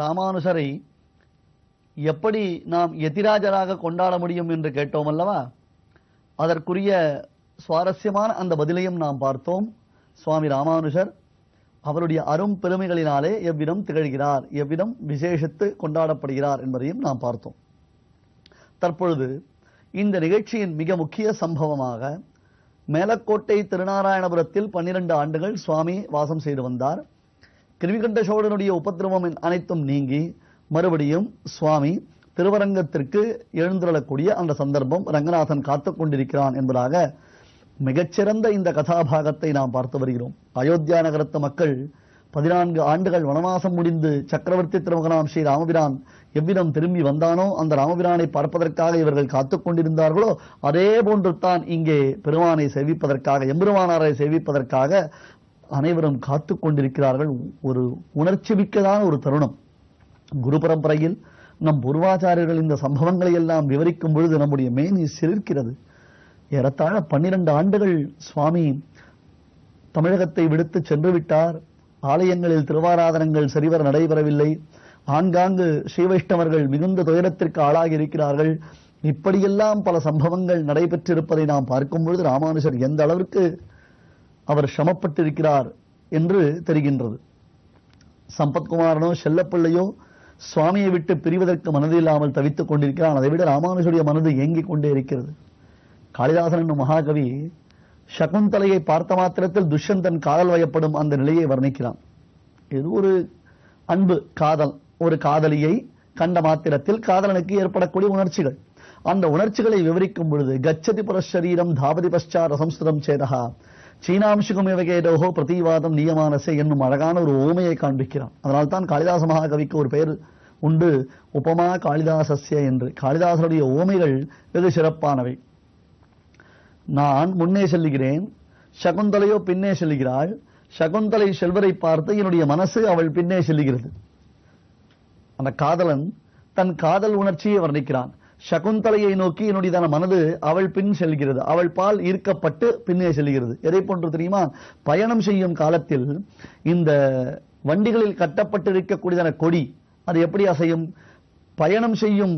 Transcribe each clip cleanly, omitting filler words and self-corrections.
ராமானுஜரை எப்படி நாம் யதிராஜராக கொண்டாட முடியும் என்று கேட்டோம் அல்லவா? அதற்குரிய சுவாரஸ்யமான அந்த பதிலையும் நாம் பார்த்தோம். சுவாமி ராமானுஜர் அவருடைய அரும் பெருமைகளினாலே எவ்விதம் திகழ்கிறார், எவ்விதம் விசேஷித்து கொண்டாடப்படுகிறார் என்பதையும் நாம் பார்த்தோம். தற்பொழுது இந்த நிகழ்ச்சியின் மிக முக்கிய சம்பவமாக மேலக்கோட்டை திருநாராயணபுரத்தில் 12 ஆண்டுகள் சுவாமி வாசம் செய்து வந்தார். கிருமிகண்ட சோழனுடைய உபதிரவம் அனைத்தும் நீங்கி மறுபடியும் சுவாமி திருவரங்கத்திற்கு எழுந்துள்ளக்கூடிய அந்த சந்தர்ப்பம் ரங்கநாதன் காத்துக் கொண்டிருக்கிறான் என்பதாக மிகச்சிறந்த இந்த கதாபாகத்தை நாம் பார்த்து வருகிறோம். அயோத்தியா நகரத்து மக்கள் 14 ஆண்டுகள் வனவாசம் முடிந்து சக்கரவர்த்தி திருமகனாம் ஸ்ரீ ராமபிரான் எவ்விதம் திரும்பி வந்தானோ அந்த ராமபிரானை பார்ப்பதற்காக இவர்கள் காத்துக் கொண்டிருந்தார்களோ அதே போன்று தான் இங்கே பெருமானை சேவிப்பதற்காக, எம்பெருமானாரை சேவிப்பதற்காக அனைவரும் காத்துக் கொண்டிருக்கிறார்கள். ஒரு உணர்ச்சி மிக்கதான ஒரு தருணம். குரு பரம்பரையில் நம் பூர்வாச்சாரியர்கள் இந்த சம்பவங்களை எல்லாம் விவரிக்கும் பொழுது நம்முடைய மேனி சிலிர்க்கிறது. ஏறத்தாழ 12 ஆண்டுகள் சுவாமி தமிழகத்தை விடுத்து சென்று விட்டார். ஆலயங்களில் திருவாராதனங்கள் சரிவர நடைபெறவில்லை. ஆங்காங்கு ஸ்ரீவைஷ்ணவர்கள் மிகுந்த துயரத்திற்கு ஆளாகி இருக்கிறார்கள். இப்படியெல்லாம் பல சம்பவங்கள் நடைபெற்றிருப்பதை நாம் பார்க்கும் பொழுது ராமானுஜர் எந்த அளவிற்கு அவர் சிரமப்பட்டிருக்கிறார் என்று தெரிகின்றது. சம்பத்குமாரனோ செல்லப்பிள்ளையோ சுவாமியை விட்டு பிரிவதற்கு மனதில்லாமல் தவித்துக் கொண்டிருக்கிறான். அதைவிட ராமானுஜருடைய மனது ஏங்கிக் கொண்டே இருக்கிறது. காளிதாசன் என்னும் மகாகவி சகுந்தலையை பார்த்த மாத்திரத்தில் துஷ்யந்தன் காதல் வயப்படும் அந்த நிலையை வர்ணிக்கிறான். இது ஒரு அன்பு காதல், ஒரு காதலியை கண்ட மாத்திரத்தில் காதலனுக்கு ஏற்படக்கூடிய உணர்ச்சிகள். அந்த உணர்ச்சிகளை விவரிக்கும் பொழுது கச்சதி புரஷரீரம் தாபதி பశ్చాத் சம்ஸ்கிருதம் சேதகா சீனாம்சுகமேவகேதோஹோ பிரதிவாதம் நியமானசே என்னும் அழகான ஒரு ஓமையை காண்பிக்கிறான். அதனால் தான் காளிதாச மகாகவிக்கு ஒரு பெயர் உண்டு, உபமா காளிதாசஸ்ய என்று. காளிதாசனுடைய ஓமைகள் வெகு சிறப்பானவை. நான் முன்னே செல்லுகிறேன், சகுந்தலையோ பின்னே செல்லுகிறாள். சகுந்தலை செல்வரை பார்த்து என்னுடைய மனசு அவள் பின்னே செல்லுகிறது. அந்த காதலன் தன் காதல் உணர்ச்சியை வர்ணிக்கிறான். சகுந்தலையை நோக்கி என்னுடைய மனது அவள் பின் செல்கிறது, அவள் பால் ஈர்க்கப்பட்டு பின்னே செல்கிறது. எதை போன்று தெரியுமா? பயணம் செய்யும் காலத்தில் இந்த வண்டிகளில் கட்டப்பட்டிருக்கக்கூடியதான கொடி அது எப்படி அசையும்? பயணம் செய்யும்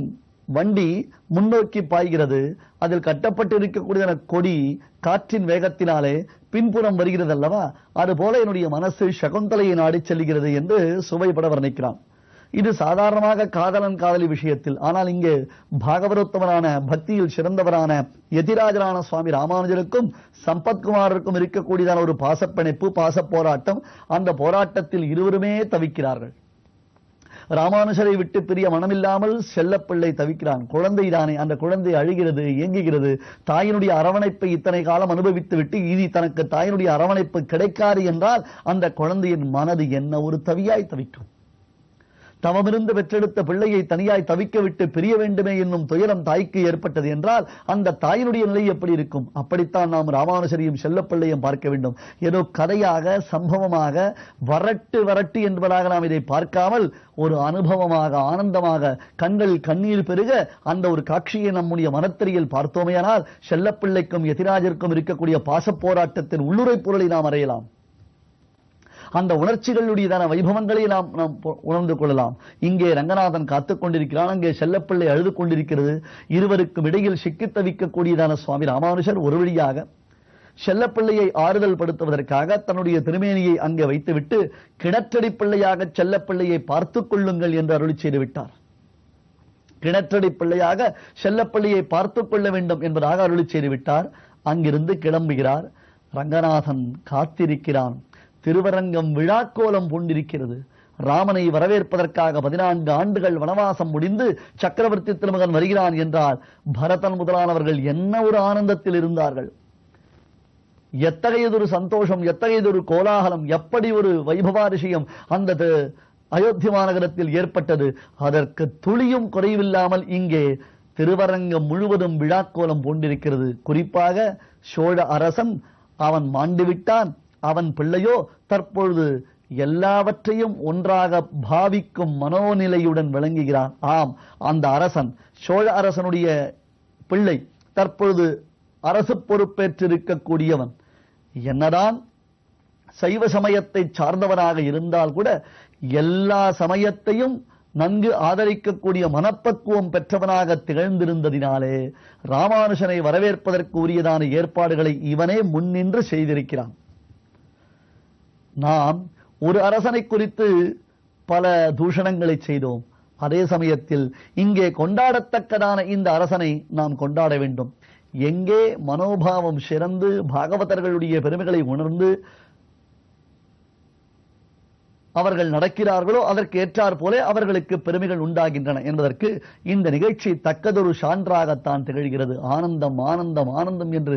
வண்டி முன்னோக்கி பாய்கிறது, அதில் கட்டப்பட்டு இருக்கக்கூடியதான கொடி காற்றின் வேகத்தினாலே பின்புறம் வருகிறது அல்லவா? அதுபோல என்னுடைய மனசு சகுந்தலையை நாடி செல்கிறது என்று சுவைபட வர்ணிக்கிறான். இது சாதாரணமாக காதலன் காதலி விஷயத்தில். ஆனால் இங்கே பாகவதோத்தமரான பக்தியில் சிறந்தவரான யதிராஜரான சுவாமி ராமானுஜருக்கும் சம்பத்குமாருக்கும் இருக்கக்கூடியதான ஒரு பாசப்பிணைப்பு, பாச போராட்டம். அந்த போராட்டத்தில் இருவருமே தவிக்கிறார்கள். ராமானுஜரை விட்டு பிரிய மனமில்லாமல் செல்லப்பிள்ளை தவிக்கிறான். குழந்தைதானே, அந்த குழந்தை அழுகிறது, ஏங்குகிறது. தாயினுடைய அரவணைப்பை இத்தனை காலம் அனுபவித்து விட்டு இனி தனக்கு தாயினுடைய அரவணைப்பு கிடைக்காது என்றால் அந்த குழந்தையின் மனது என்ன ஒரு தவியாய் தவிக்கும். தவமிருந்து பெற்றெடுத்த பிள்ளையை தனியாய் தவிக்க விட்டு பிரிய வேண்டுமே என்னும் துயரம் தாய்க்கு ஏற்பட்டது என்றால் அந்த தாயினுடைய நிலை எப்படி இருக்கும்? அப்படித்தான் நாம் ராமானுஜரையும் செல்லப்பிள்ளையும் பார்க்க வேண்டும். ஏதோ கதையாக, சம்பவமாக, வரட்டு என்பதாக நாம் இதை பார்க்காமல் ஒரு அனுபவமாக, ஆனந்தமாக, கண்களில் கண்ணீர் பெருக அந்த ஒரு காட்சியை நம்முடைய மனத்திரையில் பார்த்தோமையானால் செல்லப்பிள்ளைக்கும் யதிராஜருக்கும் இருக்கக்கூடிய பாச போராட்டத்தின் உள்ளுரை பொருளை நாம் அறியலாம். அந்த உணர்ச்சிகளுடையதான வைபவங்களை நாம் உணர்ந்து கொள்ளலாம். இங்கே ரங்கநாதன் காத்துக் கொண்டிருக்கிறான், அங்கே செல்லப்பிள்ளை அழுது கொண்டிருக்கிறது. இருவருக்கும் இடையில் சிக்கித் தவிக்கக்கூடியதான சுவாமி ராமானுஜர் ஒரு வழியாக செல்லப்பிள்ளையை ஆறுதல் படுத்துவதற்காக தன்னுடைய திருமேனியை அங்கே வைத்துவிட்டு கிணற்றடி பிள்ளையாக செல்லப்பிள்ளையை பார்த்துக் கொள்ளுங்கள் என்று அருளி செய்து விட்டார். கிணற்றடி பிள்ளையாக செல்லப்பிள்ளையை பார்த்துக் கொள்ள வேண்டும் என்பதாக அருளி செய்து விட்டார். அங்கிருந்து கிளம்புகிறார். ரங்கநாதன் காத்திருக்கிறான். திருவரங்கம் விழாக்கோலம் பூண்டிருக்கிறது. ராமனை வரவேற்பதற்காக 14 ஆண்டுகள் வனவாசம் முடிந்து சக்கரவர்த்தி திருமகன் வருகிறான் என்றால் பரதன் முதலானவர்கள் என்ன ஒரு ஆனந்தத்தில் இருந்தார்கள். எத்தகையதொரு சந்தோஷம், எத்தகையதொரு கோலாகலம், எப்படி ஒரு வைபவாரிஷயம் அந்த அயோத்தி மாநகரத்தில் ஏற்பட்டது. அதற்கு துளியும் குறைவில்லாமல் இங்கே திருவரங்கம் முழுவதும் விழாக்கோலம் பூண்டிருக்கிறது. குறிப்பாக சோழ அரசன் அவன் மாண்டுவிட்டான், அவன் பிள்ளையோ தற்பொழுது எல்லாவற்றையும் ஒன்றாக பாவிக்கும் மனோநிலையுடன் விளங்குகிறான். ஆம், அந்த அரசன், சோழ அரசனுடைய பிள்ளை, தற்பொழுது அரசு பொறுப்பேற்றிருக்கக்கூடியவன். என்னதான் சைவ சமயத்தை சார்ந்தவனாக இருந்தால் கூட எல்லா சமயத்தையும் நன்கு ஆதரிக்கக்கூடிய மனப்பக்குவம் பெற்றவனாக திகழ்ந்திருந்ததினாலே ராமானுஜனை வரவேற்பதற்கு உரியதான ஏற்பாடுகளை இவனே முன்னின்று செய்திருக்கிறான். நாம் ஒரு அரசனை குறித்து பல தூஷணங்களை செய்தோம். அதே சமயத்தில் இங்கே கொண்டாடத்தக்கதான இந்த அரசனை நாம் கொண்டாட வேண்டும். எங்கே மனோபாவம் சிறந்து பாகவதர்களுடைய பெருமைகளை உணர்ந்து அவர்கள் நடக்கிறார்களோ அதற்கு ஏற்றாற் போல அவர்களுக்கு பெருமைகள் உண்டாகின்றன என்பதற்கு இந்த நிகழ்ச்சி தக்கதொரு சான்றாகத்தான் திகழ்கிறது. ஆனந்தம் ஆனந்தம் ஆனந்தம் என்று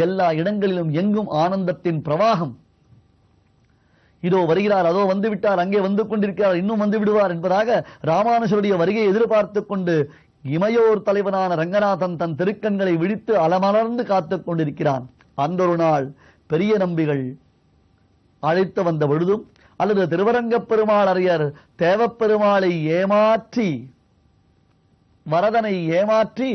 எல்லா இடங்களிலும் எங்கும் ஆனந்தத்தின் பிரவாகம். இதோ வருகிறார், அதோ வந்து விட்டார், அங்கே வந்து கொண்டிருக்கிறார், இன்னும் வந்து விடுவார் என்பதாக ராமானுஜருடைய வருகையை எதிர்பார்த்துக் கொண்டு இமையோர் தலைவனான ரங்கநாதன் தன் திருக்கண்களை விழித்து அலமலர்ந்து காத்துக் கொண்டிருக்கிறான். அன்றொரு நாள் பெரிய நம்பிகள் அழைத்து வந்த பொழுதும் அல்லது திருவரங்கப் பெருமாள் அறியர் தேவப்பெருமாளை ஏமாற்றி வரதனை ஏமாற்றி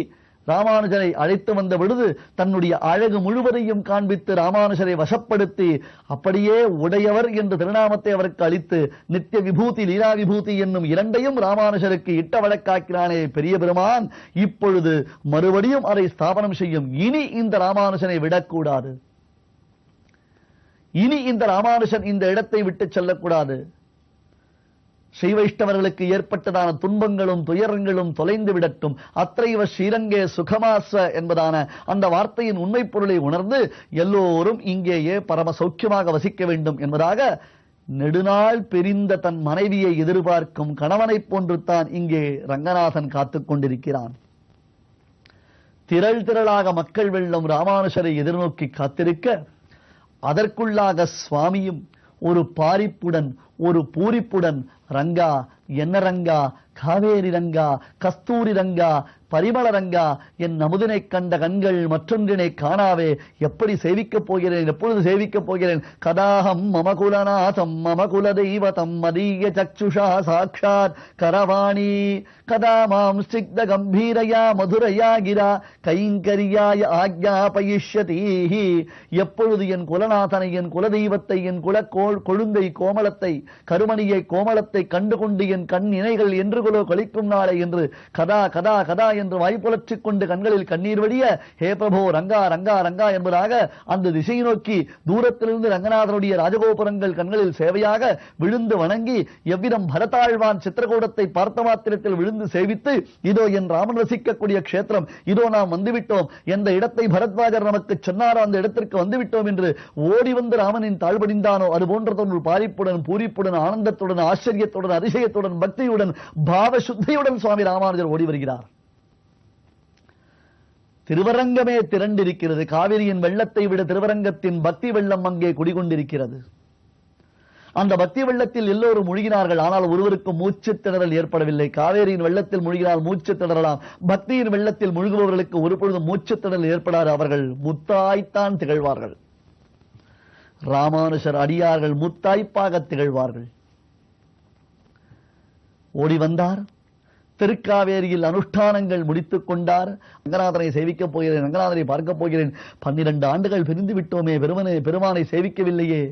ராமானுஜரை அழைத்து வந்த பொழுது தன்னுடைய அழகு முழுவதையும் காண்பித்து ராமானுஜரை வசப்படுத்தி அப்படியே உடையவர் என்ற திருநாமத்தை அவருக்கு அளித்து நித்திய விபூதி லீலா விபூதி என்னும் இரண்டையும் ராமானுஜருக்கு இட்ட வழக்காக்கினானே பெரிய பெருமான், இப்பொழுது மறுபடியும் அதை ஸ்தாபனம் செய்யும். இனி இந்த ராமானுஜனை விடக்கூடாது, இனி இந்த ராமானுஜன் இந்த இடத்தை விட்டு செல்லக்கூடாது. ஸ்ரீ வைஷ்ணவர்களுக்கு ஏற்பட்டதான துன்பங்களும் துயரங்களும் தொலைந்து விடட்டும். அத்தைவ ஸ்ரீரங்கே சுகமாஸ்வ என்பதான அந்த வார்த்தையின் உண்மை பொருளை உணர்ந்து எல்லோரும் இங்கேயே பரம சௌக்கியமாக வசிக்க வேண்டும் என்பதாக நெடுநாள் பிரிந்த தன் மனைவியை எதிர்பார்க்கும் கணவனை போன்று தான் இங்கே ரங்கநாதன் காத்துக் கொண்டிருக்கிறான். திரள் திரளாக மக்கள் வெள்ளம் ராமானுஜரை எதிர்நோக்கி காத்திருக்க அதற்குள்ளாக சுவாமியும் ஒரு பாரிப்புடன் ஒரு பூரிப்புடன், ரங்கா என்ன ரங்கா, காவேரி ரங்கா, கஸ்தூரி ரங்கா, பரிமள ரங்கா, என் அமுதினை கண்ட கண்கள் மற்றொன்றினை காணாவே, எப்படி சேவிக்கப் போகிறேன், எப்பொழுது சேவிக்கப் போகிறேன். கதாஹம் மம குலநாதம் மம குல தெய்வதம் மதீய சக்ஷுஷா சாட்சாத் கரவாணி கதா மாம் ஸ்னிக்த கம்பீரயா மதுரையா கிரா கைங்கரியாய ஆக்ஞாபயிஷ்யதி. எப்பொழுது என் குலநாதனை, என் குலதெய்வத்தை, என் குல கொழுந்தை கோமளத்தை, கருமணியை கோமளத்தை கண்டுகொண்டு என் கண் இணைகள் என்று குலோ கழிக்கும் நாளை என்று கதா கதா கதா என்று வாய்ப்புலற்றிக் கொண்டு கண்களில் கண்ணீர் வடிய, ஹே பிரபோ ரங்கா ரங்கா ரங்கா என்பதாக அந்த திசையை நோக்கி தூரத்திலிருந்து ரங்கநாதனுடைய ராஜகோபுரங்கள் கண்களில் சேவையாக விழுந்து வணங்கி, எவ்விதம் பரதாழ்வான் சித்திரகூடத்தை பார்த்த மாத்திரத்தில் விழுந்து சேவித்து, இதோ என் ராமன் ரசிக்கக்கூடிய க்ஷேத்திரம், இதோ நாம் வந்துவிட்டோம், எந்த இடத்தை பரத்வாஜர் நமக்கு சொன்னாரோ அந்த இடத்திற்கு வந்துவிட்டோம் என்று ஓடி வந்து ராமனின் தாழ்படிந்தானோ அது போன்றதொரு பாரிப்புடன் பூரிப்புடன் ஆனந்தத்துடன் ஆச்சரியத்துடன் அதிசயத்துடன் பக்தியுடன் பாவசுத்தியுடன் சுவாமி ராமானுஜர் ஓடி வருகிறார். திருவரங்கமே திரண்டிருக்கிறது. காவிரியின் வெள்ளத்தை விட திருவரங்கத்தின் பக்தி வெள்ளம் அங்கே குடிகொண்டிருக்கிறது. அந்த பக்தி வெள்ளத்தில் எல்லோரும் முழுகினார்கள். ஆனால் ஒருவருக்கு மூச்சு திணறல் ஏற்படவில்லை. காவேரியின் வெள்ளத்தில் முழுகினால் மூச்சு திணறலாம், பக்தியின் வெள்ளத்தில் முழுகுபவர்களுக்கு ஒரு பொழுதும் மூச்சு திணறல் ஏற்படாது. அவர்கள் முத்தாய்த்தான் திகழ்வார்கள். ராமானுஜர் அடியார்கள் முத்தாய்ப்பாக திகழ்வார்கள். ஓடி வந்தார். திருக்காவேரியில் அனுஷ்டானங்கள் முடித்துக் கொண்டார். ரங்கநாதனை சேவிக்கப் போகிறேன், ரங்கநாதனை பார்க்கப் போகிறேன். 12 ஆண்டுகள் பிரிந்து விட்டோமே, பெருமானை சேவிக்கவில்லையே.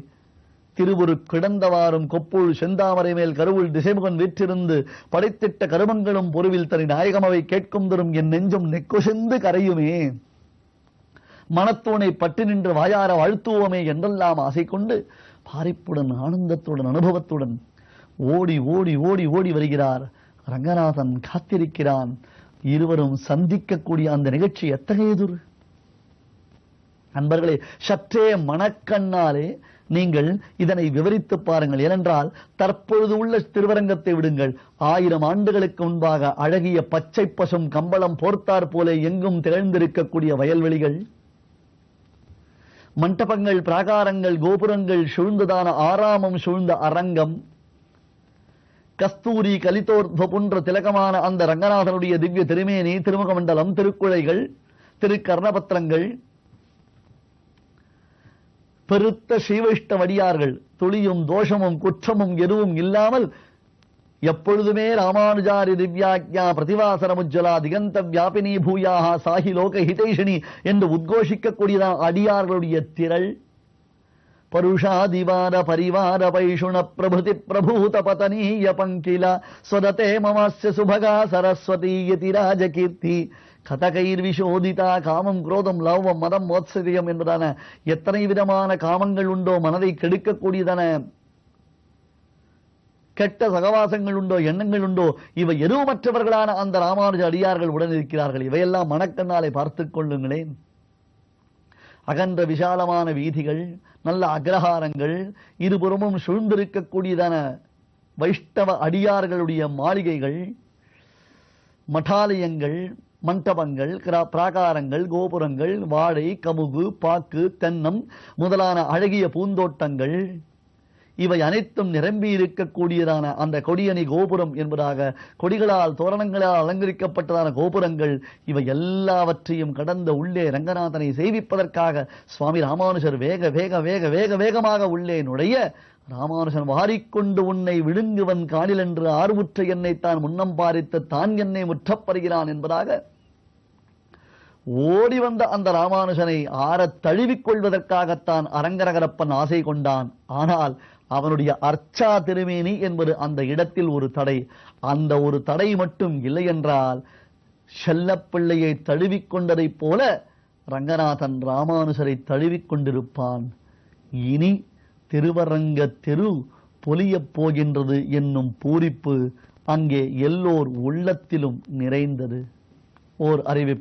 திருவுரு கிடந்தவாறும் கொப்புள் செந்தாமரை மேல் கருவுள் திசைமுகன் வீற்றிருந்து படைத்திட்ட கருமங்களும் பொருவில் தனி நாயகமவை கேட்கும் தரும் என் நெஞ்சம் நெக்குசெந்து கரையுமே. மனத்தோனை பட்டு நின்று வாயார வாழ்த்துவோமே என்றெல்லாம் ஆசை கொண்டு பாரிப்புடன் ஆனந்தத்துடன் அனுபவத்துடன் ஓடி ஓடி ஓடி ஓடி வருகிறார். ரங்கநாதன் காத்திருக்கிறான். இருவரும் சந்திக்கக்கூடிய அந்த நிகழ்ச்சி எத்தகையது நண்பர்களே! சற்றே மனக்கண்ணாலே நீங்கள் இதனை விவரித்து பாருங்கள். ஏனென்றால் தற்பொழுது உள்ள திருவரங்கத்தை விடுங்கள். 1000 ஆண்டுகளுக்கு முன்பாக அழகிய பச்சை பசும் கம்பளம் போர்த்தார் போல எங்கும் திகழ்ந்திருக்கக்கூடிய வயல்வெளிகள், மண்டபங்கள், பிராகாரங்கள், கோபுரங்கள் சூழ்ந்ததான ஆராமம் சூழ்ந்த அரங்கம், கஸ்தூரி கலிதோர்த்வ போன்ற திலகமான அந்த ரங்கநாதனுடைய திவ்ய திருமேனி, திருமுகமண்டலம், திருக்குழைகள், திருக்கர்ணபத்திரங்கள், பெருத்த ஸ்ரீவைஷ்ணவடியார்கள், துளியும் தோஷமும் குற்றமும் எதுவும் இல்லாமல் எப்பொழுதுமே ராமானுஜாரி திவ்யாக்ஞா பிரதிவாசரமுஜ்ஜலா திகந்த வியாபினி பூயாஹா சாஹி லோக ஹிதைஷினி என்று உத்கோஷிக்கக்கூடியதான் அடியார்களுடைய திரள். பருஷாதிவார பரிவார பைஷுண பிரபுதி பிரபூத பதனீய பங்கில ஸ்வததே மமாஸ்ய சுபகா சரஸ்வதி யதிராஜ கீர்த்தி கதகைர் விஷோதிதா. காமம், குரோதம், லௌவம், மதம், மோத்சரியம் என்பதான எத்தனை விதமான காமங்கள் உண்டோ, மனதை கெடுக்கக்கூடியதான கெட்ட சகவாசங்கள் உண்டோ, எண்ணங்கள் உண்டோ, இவை எதுவுமற்றவர்களான அந்த ராமானுஜ அடியார்கள் உடன் இருக்கிறார்கள். இவையெல்லாம் மனக்கண்ணாலே பார்த்துக் கொள்ளுங்களேன். அகன்ற விசாலமான வீதிகள், நல்ல அக்ரஹாரங்கள், இருபுறமும் சூழ்ந்திருக்கக்கூடியதான வைஷ்ணவ அடியார்களுடைய மாளிகைகள், மடாலயங்கள், மண்டபங்கள், பிராகாரங்கள், கோபுரங்கள், வாழை, கமுகு, பாக்கு, தென்னம் முதலான அழகிய பூந்தோட்டங்கள், இவை அனைத்தும் நிரம்பி இருக்கக்கூடியதான அந்த கொடியணி கோபுரம் என்பதாக கொடிகளால் தோரணங்களால் அலங்கரிக்கப்பட்டதான கோபுரங்கள், இவை எல்லாவற்றையும் கடந்த உள்ளே ரங்கநாதனை சேவிப்பதற்காக சுவாமி ராமானுஜர் வேக வேக வேக வேக வேகமாக உள்ளே நுழைய, ராமானுஜன் வாரிக்கொண்டு உன்னை விழுங்குவன் காணில் என்று ஆர்வுற்ற என்னை தான் முன்னம் பாரித்து தான் என்னை முற்றப்பறுகிறான் என்பதாக ஓடி வந்த அந்த ராமானுஜனை ஆறத் தழுவிக் கொள்வதற்காகத்தான் அரங்கரகரப்பன் ஆசை கொண்டான். ஆனால் அவனுடைய அர்ச்சா திருமேனி என்பது அந்த இடத்தில் ஒரு தடை. அந்த ஒரு தடை மட்டும் இல்லை என்றால் செல்லப்பிள்ளையை தழுவிக்கொண்டதைப் போல ரங்கநாதன் ராமானுஜரை தழுவிக் கொண்டிருப்பான். இனி திருவரங்க தெரு பொலியப் போகின்றது என்னும் பூரிப்பு அங்கே எல்லோர் உள்ளத்திலும் நிறைந்தது. ஓர் அறிவிப்பு.